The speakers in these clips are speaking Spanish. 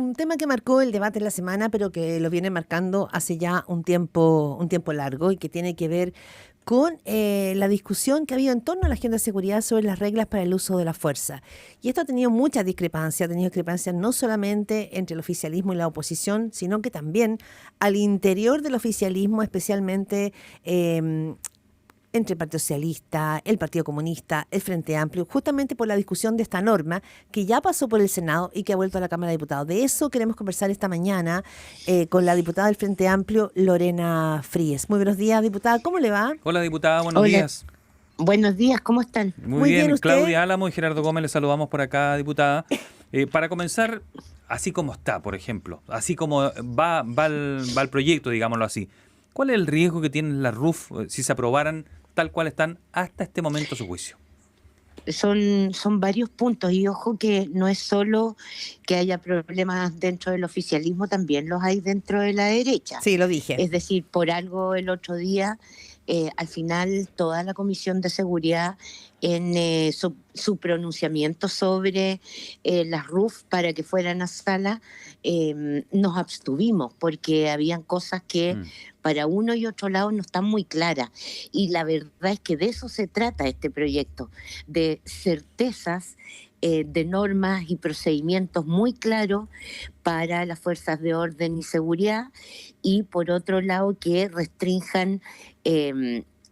un tema que marcó el debate en la semana, pero que lo viene marcando hace ya un tiempo largo y que tiene que ver con la discusión que ha habido en torno a la agenda de seguridad sobre las reglas para el uso de la fuerza. Y esto ha tenido muchas discrepancias, ha tenido discrepancias no solamente entre el oficialismo y la oposición, sino que también al interior del oficialismo, especialmente entre el Partido Socialista, el Partido Comunista, el Frente Amplio, justamente por la discusión de esta norma que ya pasó por el Senado y que ha vuelto a la Cámara de Diputados. De eso queremos conversar esta mañana con la diputada del Frente Amplio, Lorena Fríes. Muy buenos días, diputada. ¿Cómo le va? Hola, diputada, buenos Hola, días. buenos días, ¿cómo están? Muy Bien, bien, ¿usted? Claudia Álamo y Gerardo Gómez, les saludamos por acá, diputada. Para comenzar, así como está, por ejemplo, así como va el proyecto, digámoslo así, ¿cuál es el riesgo que tienen las RUF si se aprobaran tal cual están hasta este momento a su juicio? Son varios puntos y ojo que no es solo que haya problemas dentro del oficialismo, también los hay dentro de la derecha. Sí, lo dije. Es decir, por algo el otro día, al final toda la Comisión de Seguridad en su pronunciamiento sobre las RUF para que fueran a sala, nos abstuvimos porque habían cosas que para uno y otro lado no están muy claras. Y la verdad es que de eso se trata este proyecto, de certezas, de normas y procedimientos muy claros para las fuerzas de orden y seguridad, y por otro lado que restrinjan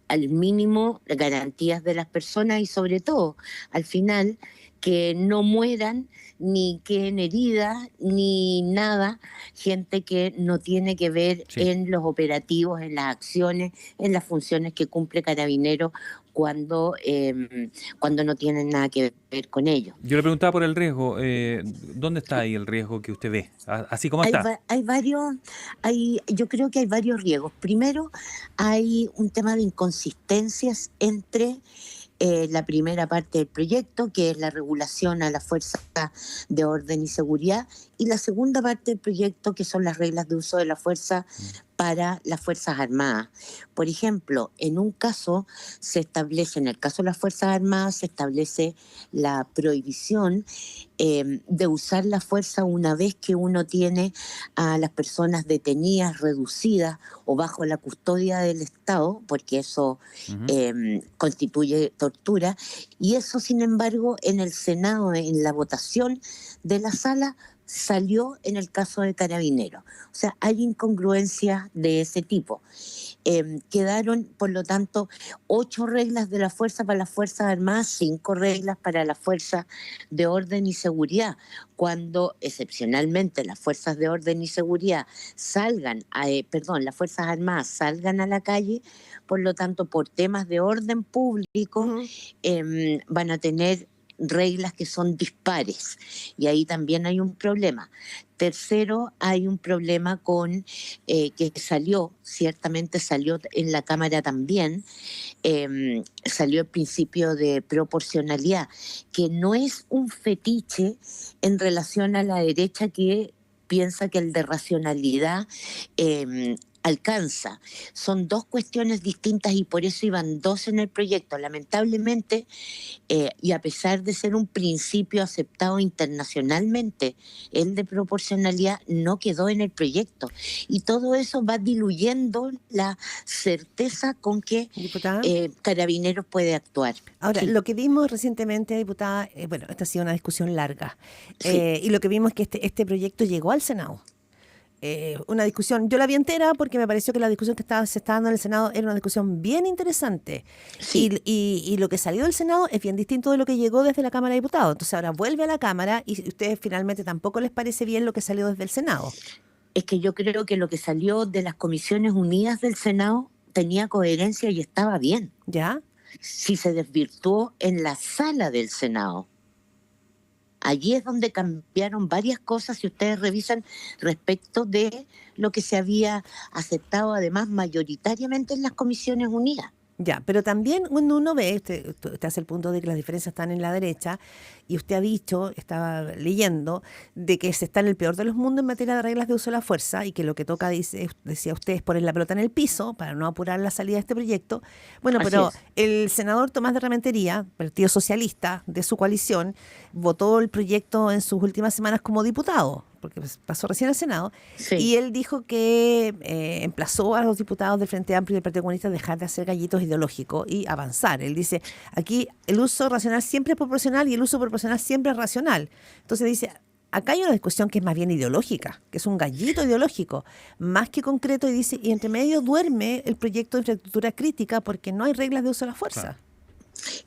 al mínimo las garantías de las personas y sobre todo, al final, que no mueran ni queden heridas ni nada, gente que no tiene que ver Sí. en los operativos, en las acciones, en las funciones que cumple Carabineros cuando no tienen nada que ver con ello. Yo le preguntaba por el riesgo, ¿dónde está ahí el riesgo que usted ve? Así como está. Hay varios, yo creo que hay varios riesgos. Primero, hay un tema de inconsistencias entre la primera parte del proyecto, que es la regulación a la fuerza de orden y seguridad, y la segunda parte del proyecto, que son las reglas de uso de la fuerza para las Fuerzas Armadas. Por ejemplo, en un caso en el caso de las Fuerzas Armadas, se establece la prohibición de usar la fuerza una vez que uno tiene a las personas detenidas, reducidas o bajo la custodia del Estado, porque eso constituye tortura, y eso, sin embargo, en el Senado, en la votación de la sala, salió en el caso de Carabineros. O sea, hay incongruencias de ese tipo. Quedaron, por lo tanto, 8 reglas de la fuerza para las Fuerzas Armadas, 5 reglas para las fuerzas de orden y seguridad. Cuando excepcionalmente las fuerzas de orden y seguridad las Fuerzas Armadas salgan a la calle, por lo tanto, por temas de orden público, van a tener reglas que son dispares, y ahí también hay un problema. Tercero, hay un problema con que ciertamente salió en la Cámara también, salió el principio de proporcionalidad, que no es un fetiche en relación a la derecha que piensa que el de racionalidad alcanza. Son dos cuestiones distintas y por eso iban dos en el proyecto. Lamentablemente, y a pesar de ser un principio aceptado internacionalmente, el de proporcionalidad no quedó en el proyecto. Y todo eso va diluyendo la certeza con que Diputada. Carabineros puede actuar. Ahora, Sí. lo que vimos recientemente, diputada, bueno, esta ha sido una discusión larga, Sí. y lo que vimos es que este proyecto llegó al Senado. Una discusión, yo la vi entera porque me pareció que la discusión que se estaba dando en el Senado era una discusión bien interesante. Sí. Y lo que salió del Senado es bien distinto de lo que llegó desde la Cámara de Diputados. Entonces ahora vuelve a la Cámara y a ustedes finalmente tampoco les parece bien lo que salió desde el Senado. Es que yo creo que lo que salió de las Comisiones Unidas del Senado tenía coherencia y estaba bien. ¿Ya? Si se desvirtuó en la sala del Senado. Allí es donde cambiaron varias cosas, si ustedes revisan, respecto de lo que se había aceptado además mayoritariamente en las Comisiones Unidas. Ya, pero también cuando uno ve, usted hace el punto de que las diferencias están en la derecha, y usted ha dicho, estaba leyendo, de que se está en el peor de los mundos en materia de reglas de uso de la fuerza, y que lo que toca, decía usted, es poner la pelota en el piso para no apurar la salida de este proyecto. Bueno, Así pero es. el senador Tomás de Rementería, Partido Socialista de su coalición, votó el proyecto en sus últimas semanas como diputado. porque pasó recién al Senado, Sí. y él dijo que emplazó a los diputados del Frente Amplio y del Partido Comunista a dejar de hacer gallitos ideológicos y avanzar. Él dice, aquí el uso racional siempre es proporcional y el uso proporcional siempre es racional. Entonces dice, acá hay una discusión que es más bien ideológica, que es un gallito ideológico, más que concreto, y dice, y entre medio duerme el proyecto de infraestructura crítica porque no hay reglas de uso de la fuerza. Claro.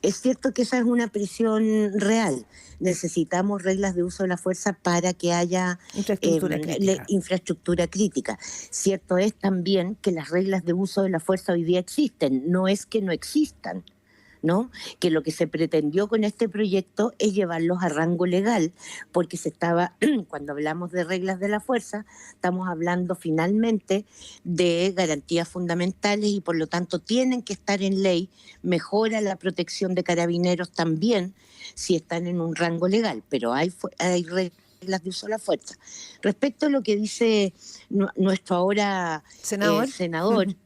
Es cierto que esa es una presión real. Necesitamos reglas de uso de la fuerza para que haya Infraestructura crítica. infraestructura crítica. Cierto es también que las reglas de uso de la fuerza hoy día existen, no es que no existan, ¿no? Que lo que se pretendió con este proyecto es llevarlos a rango legal, porque se estaba, cuando hablamos de reglas de la fuerza, estamos hablando finalmente de garantías fundamentales y por lo tanto tienen que estar en ley, mejora la protección de carabineros también si están en un rango legal, pero hay reglas de uso de la fuerza. Respecto a lo que dice nuestro ahora senador,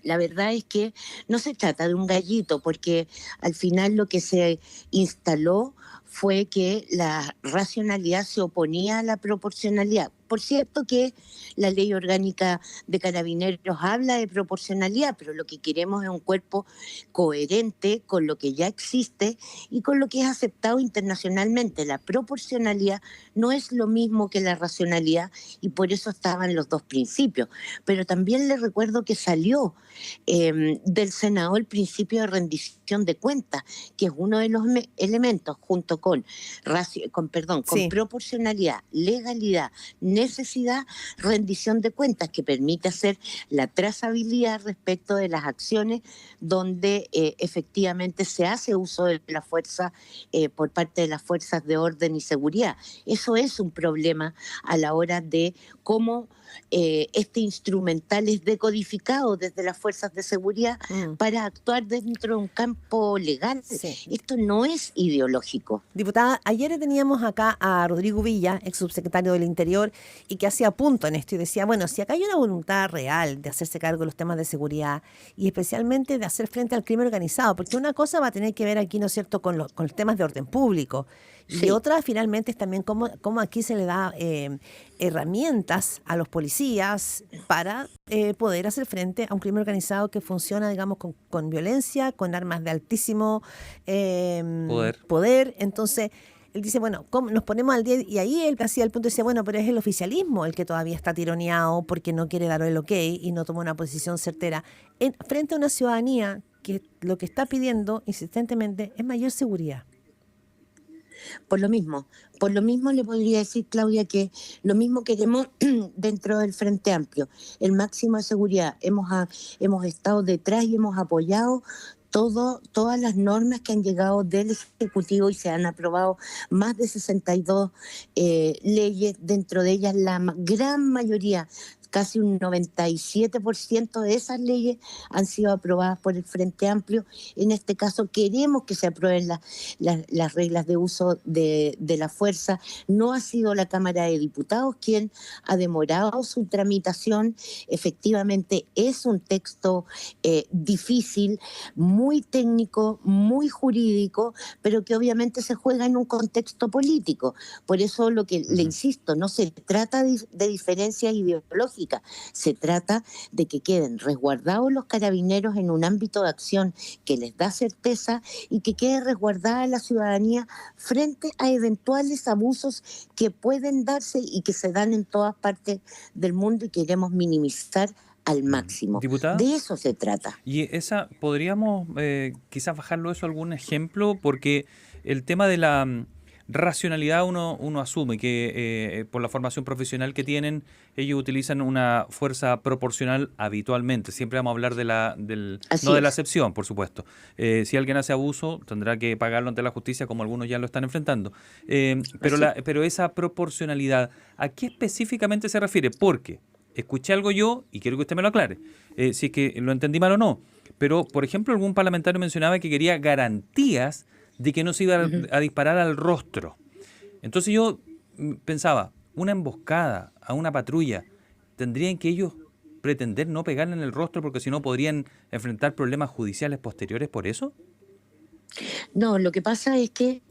la verdad es que no se trata de un gallito, porque al final lo que se instaló fue que la racionalidad se oponía a la proporcionalidad. Por cierto que la ley orgánica de carabineros habla de proporcionalidad, pero lo que queremos es un cuerpo coherente con lo que ya existe y con lo que es aceptado internacionalmente. La proporcionalidad no es lo mismo que la racionalidad y por eso estaban los dos principios. Pero también les recuerdo que salió del Senado el principio de rendición de cuentas, que es uno de los elementos junto con Sí. proporcionalidad, legalidad, necesidad, rendición de cuentas, que permite hacer la trazabilidad respecto de las acciones donde efectivamente se hace uso de la fuerza por parte de las fuerzas de orden y seguridad. Eso es un problema a la hora de cómo este instrumental es decodificado desde las fuerzas de seguridad para actuar dentro de un campo legal. Sí. Esto no es ideológico. Diputada, ayer teníamos acá a Rodrigo Villa, ex subsecretario del Interior, y que hacía punto en esto y decía, bueno, si acá hay una voluntad real de hacerse cargo de los temas de seguridad y especialmente de hacer frente al crimen organizado, porque una cosa va a tener que ver aquí, ¿no es cierto?, con los temas de orden público. Sí. Y otra, finalmente, es también cómo aquí se le da herramientas a los policías para poder hacer frente a un crimen organizado que funciona, digamos, con violencia, con armas de altísimo poder. Entonces, él dice, bueno, ¿cómo nos ponemos al día? Y ahí él hacía el punto y decía, bueno, pero es el oficialismo el que todavía está tironeado porque no quiere dar el ok y no toma una posición certera frente a una ciudadanía que lo que está pidiendo insistentemente es mayor seguridad. Por lo mismo le podría decir, Claudia, que lo mismo queremos dentro del Frente Amplio, el máximo de seguridad. Hemos estado detrás y hemos apoyado todas las normas que han llegado del Ejecutivo y se han aprobado más de 62 leyes, dentro de ellas la gran mayoría, casi un 97% de esas leyes han sido aprobadas por el Frente Amplio. En este caso queremos que se aprueben las reglas de uso de la fuerza. No ha sido la Cámara de Diputados quien ha demorado su tramitación. Efectivamente es un texto difícil, muy técnico, muy jurídico, pero que obviamente se juega en un contexto político. Por eso lo que le insisto, no se trata de diferencias ideológicas, se trata de que queden resguardados los carabineros en un ámbito de acción que les da certeza y que quede resguardada la ciudadanía frente a eventuales abusos que pueden darse y que se dan en todas partes del mundo y queremos minimizar al máximo. Diputada, de eso se trata. Y esa, ¿podríamos quizás bajarlo eso a algún ejemplo? Porque el tema de la racionalidad uno asume que por la formación profesional que tienen, ellos utilizan una fuerza proporcional habitualmente. Siempre vamos a hablar de la excepción, por supuesto. Si alguien hace abuso, tendrá que pagarlo ante la justicia, como algunos ya lo están enfrentando. Pero esa proporcionalidad, ¿a qué específicamente se refiere? Porque escuché algo yo, y quiero que usted me lo aclare, si es que lo entendí mal o no. Pero, por ejemplo, algún parlamentario mencionaba que quería garantías de que no se iba a disparar al rostro. Entonces yo pensaba, una emboscada a una patrulla, ¿tendrían que ellos pretender no pegarle en el rostro porque si no podrían enfrentar problemas judiciales posteriores por eso? No, lo que pasa es que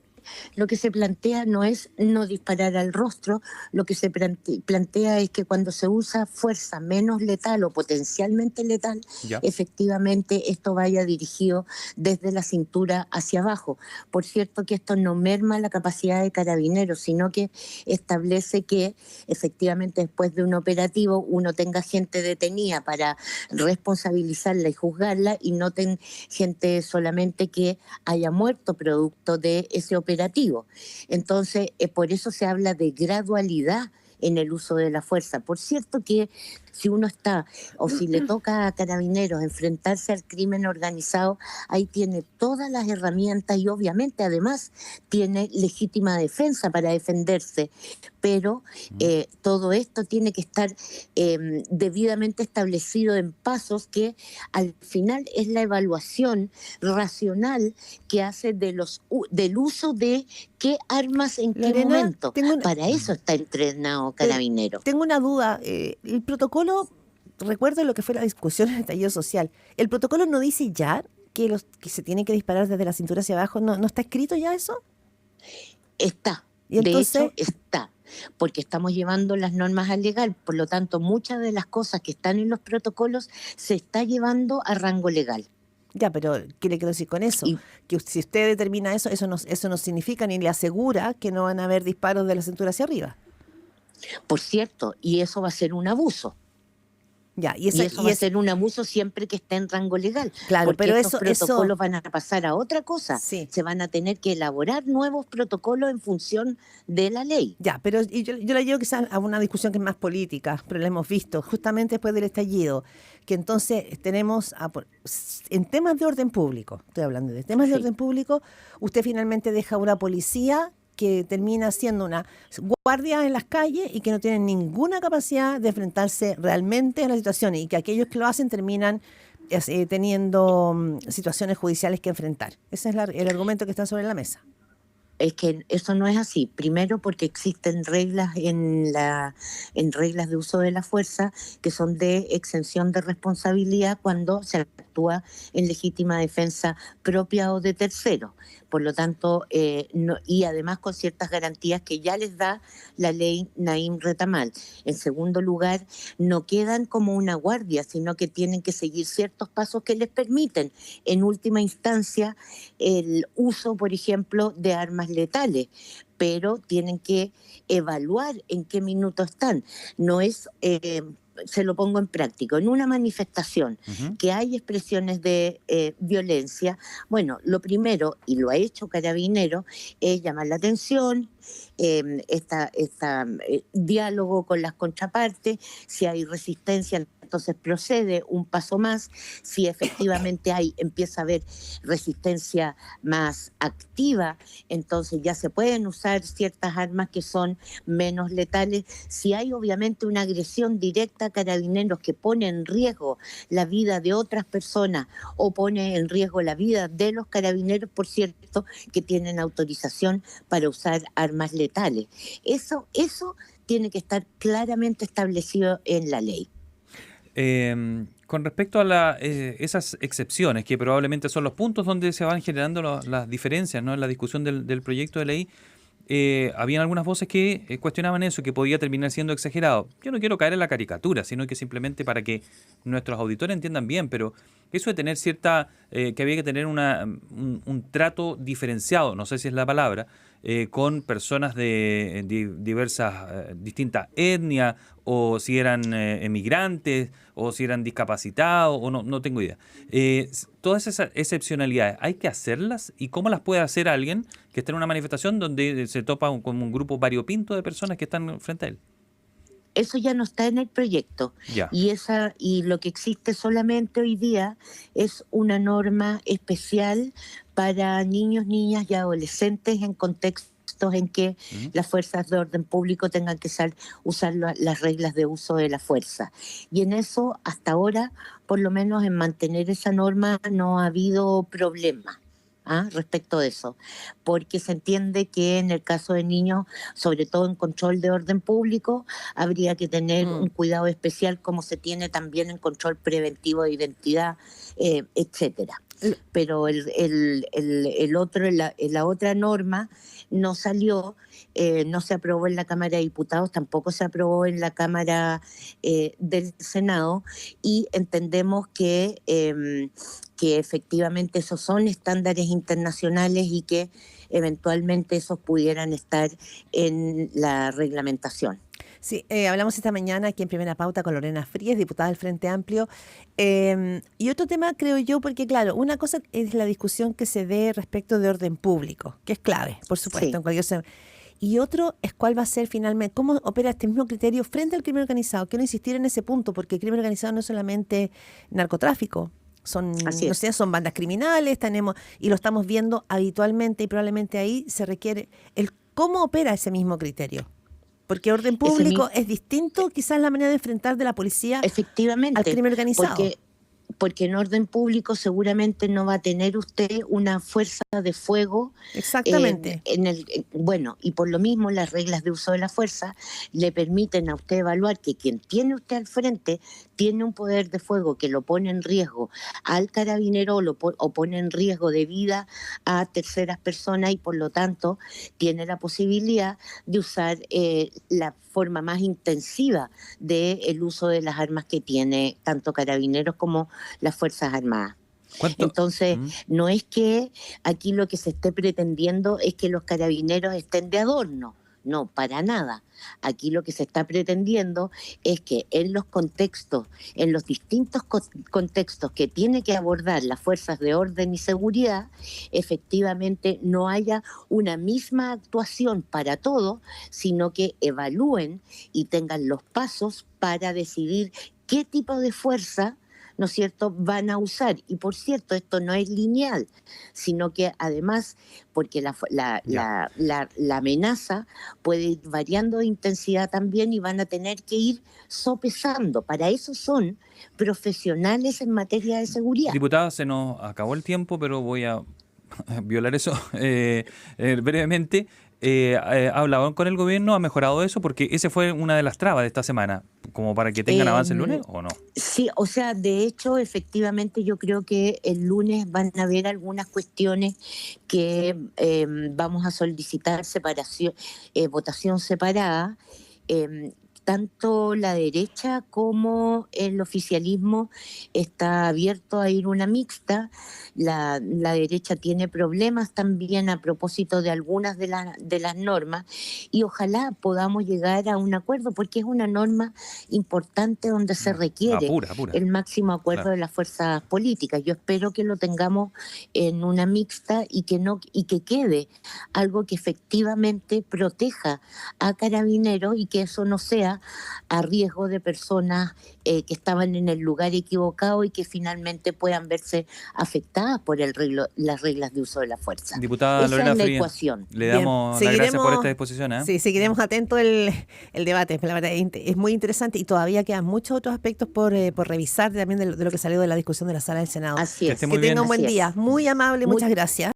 lo que se plantea no es no disparar al rostro, lo que se plantea es que cuando se usa fuerza menos letal o potencialmente letal, Ya. efectivamente esto vaya dirigido desde la cintura hacia abajo. Por cierto que esto no merma la capacidad de Carabineros, sino que establece que efectivamente después de un operativo uno tenga gente detenida para responsabilizarla y juzgarla y no gente solamente que haya muerto producto de ese operativo. Entonces, por eso se habla de gradualidad en el uso de la fuerza. Por cierto que si uno está o si le toca a Carabineros enfrentarse al crimen organizado, ahí tiene todas las herramientas y obviamente además tiene legítima defensa para defenderse, pero todo esto tiene que estar debidamente establecido en pasos que al final es la evaluación racional que hace del uso de qué armas en qué Lorena, momento. Para eso está entrenado Carabineros. tengo una duda. El protocolo, recuerdo lo que fue la discusión en el estallido social. ¿El protocolo no dice ya que se tiene que disparar desde la cintura hacia abajo? ¿No está escrito ya eso? Está. Y entonces, de hecho, está. Porque estamos llevando las normas al legal. Por lo tanto, muchas de las cosas que están en los protocolos se está llevando a rango legal. ya, pero ¿qué le quiero decir con eso? Y Que si usted determina eso, eso no significa ni le asegura que no van a haber disparos de la cintura hacia arriba. por cierto, y eso va a ser un abuso. Ya, Y eso va a ser un abuso siempre que esté en rango legal. claro, porque pero estos protocolos van a pasar a otra cosa. Sí. Se van a tener que elaborar nuevos protocolos en función de la ley. Ya, pero yo la llevo quizás a una discusión que es más política, pero la hemos visto justamente después del estallido, que entonces tenemos, en temas de orden público, estoy hablando de temas de Sí. orden público, usted finalmente deja una policía que termina siendo una guardia en las calles y que no tienen ninguna capacidad de enfrentarse realmente a las situaciones y que aquellos que lo hacen terminan teniendo situaciones judiciales que enfrentar. Ese es el argumento que está sobre la mesa. Es que eso no es así. Primero porque existen reglas en reglas de uso de la fuerza que son de exención de responsabilidad cuando se actúa en legítima defensa propia o de tercero. Por lo tanto, y además con ciertas garantías que ya les da la ley Naim Retamal. En segundo lugar, no quedan como una guardia, sino que tienen que seguir ciertos pasos que les permiten, en última instancia, el uso, por ejemplo, de armas letales, pero tienen que evaluar en qué minuto están. No es, se lo pongo en práctico, en una manifestación que hay expresiones de violencia, bueno, lo primero, y lo ha hecho Carabineros, es llamar la atención, diálogo con las contrapartes, si hay resistencia, entonces procede un paso más, si efectivamente empieza a haber resistencia más activa, entonces ya se pueden usar ciertas armas que son menos letales. Si hay obviamente una agresión directa a Carabineros que pone en riesgo la vida de otras personas o pone en riesgo la vida de los Carabineros, por cierto, que tienen autorización para usar armas letales. Eso tiene que estar claramente establecido en la ley. Con respecto a esas excepciones, que probablemente son los puntos donde se van generando las diferencias, ¿no?, en la discusión del proyecto de ley, habían algunas voces que cuestionaban eso, que podía terminar siendo exagerado. Yo no quiero caer en la caricatura, sino que simplemente para que nuestros auditores entiendan bien, pero eso de tener que había que tener un trato diferenciado, no sé si es la palabra, con personas de distintas etnias, o si eran emigrantes, o si eran discapacitados, o no tengo idea. Todas esas excepcionalidades, ¿hay que hacerlas? ¿Y cómo las puede hacer alguien que está en una manifestación donde se topa con un grupo variopinto de personas que están frente a él? Eso ya no está en el proyecto. Ya. Y lo que existe solamente hoy día es una norma especial para niños, niñas y adolescentes en contextos en que las fuerzas de orden público tengan que usar las reglas de uso de la fuerza. Y en eso, hasta ahora, por lo menos en mantener esa norma, no ha habido problema. Respecto de eso, porque se entiende que en el caso de niños, sobre todo en control de orden público, habría que tener un cuidado especial como se tiene también en control preventivo de identidad, etcétera. pero el otro, la otra norma no salió, no se aprobó en la Cámara de Diputados, tampoco se aprobó en la Cámara del Senado, y entendemos que efectivamente esos son estándares internacionales y que eventualmente esos pudieran estar en la reglamentación. Sí, hablamos esta mañana aquí en Primera Pauta con Lorena Fríes, diputada del Frente Amplio. Y otro tema, creo yo, porque claro, una cosa es la discusión que se dé respecto de orden público, que es clave, por supuesto, Sí. en cualquier... Y otro es cuál va a ser finalmente, cómo opera este mismo criterio frente al crimen organizado. Quiero insistir en ese punto, porque el crimen organizado no es solamente narcotráfico. Así No es. sé, son bandas criminales, y lo estamos viendo habitualmente, y probablemente ahí se requiere el cómo opera ese mismo criterio. Porque orden Ese público es distinto, quizás la manera de enfrentar de la policía al Efectivamente, crimen organizado. porque en orden público seguramente no va a tener usted una fuerza de fuego Exactamente. bueno, y por lo mismo las reglas de uso de la fuerza le permiten a usted evaluar que quien tiene usted al frente tiene un poder de fuego que lo pone en riesgo al carabinero o pone en riesgo de vida a terceras personas, y por lo tanto tiene la posibilidad de usar la forma más intensiva del uso de las armas que tiene tanto carabineros como las Fuerzas Armadas. ¿Cuánto? Entonces, no es que aquí lo que se esté pretendiendo es que los carabineros estén de adorno, no, para nada. Aquí lo que se está pretendiendo es que en los contextos, en los distintos contextos que tiene que abordar las fuerzas de orden y seguridad, efectivamente no haya una misma actuación para todos, sino que evalúen y tengan los pasos para decidir qué tipo de fuerza, ¿no es cierto?, van a usar. Y por cierto, esto no es lineal, sino que además, porque la amenaza puede ir variando de intensidad también, y van a tener que ir sopesando. Para eso son profesionales en materia de seguridad. Diputada, se nos acabó el tiempo, pero voy a violar eso brevemente. ¿Hablaban con el gobierno? ¿Ha mejorado eso? Porque ese fue una de las trabas de esta semana, como para que tengan avance el lunes, ¿o no? Sí, o sea, de hecho, efectivamente, yo creo que el lunes van a haber algunas cuestiones que vamos a solicitar votación separada. Tanto la derecha como el oficialismo está abierto a ir una mixta. La derecha tiene problemas también a propósito de algunas de las normas, y ojalá podamos llegar a un acuerdo, porque es una norma importante donde se requiere Apura. el máximo acuerdo Claro. de las fuerzas políticas. Yo espero que lo tengamos en una mixta y que quede algo que efectivamente proteja a carabineros, y que eso no sea a riesgo de personas que estaban en el lugar equivocado y que finalmente puedan verse afectadas por las reglas de uso de la fuerza. Diputada Esa Lorena es la Frías, ecuación. le damos las gracias por esta disposición. Sí, seguiremos atentos el debate. La verdad, es muy interesante, y todavía quedan muchos otros aspectos por revisar también de lo que salió de la discusión de la sala del Senado. Así Que es. esté muy Que bien. tenga un buen Así es. día. Muy amable, muchas gracias.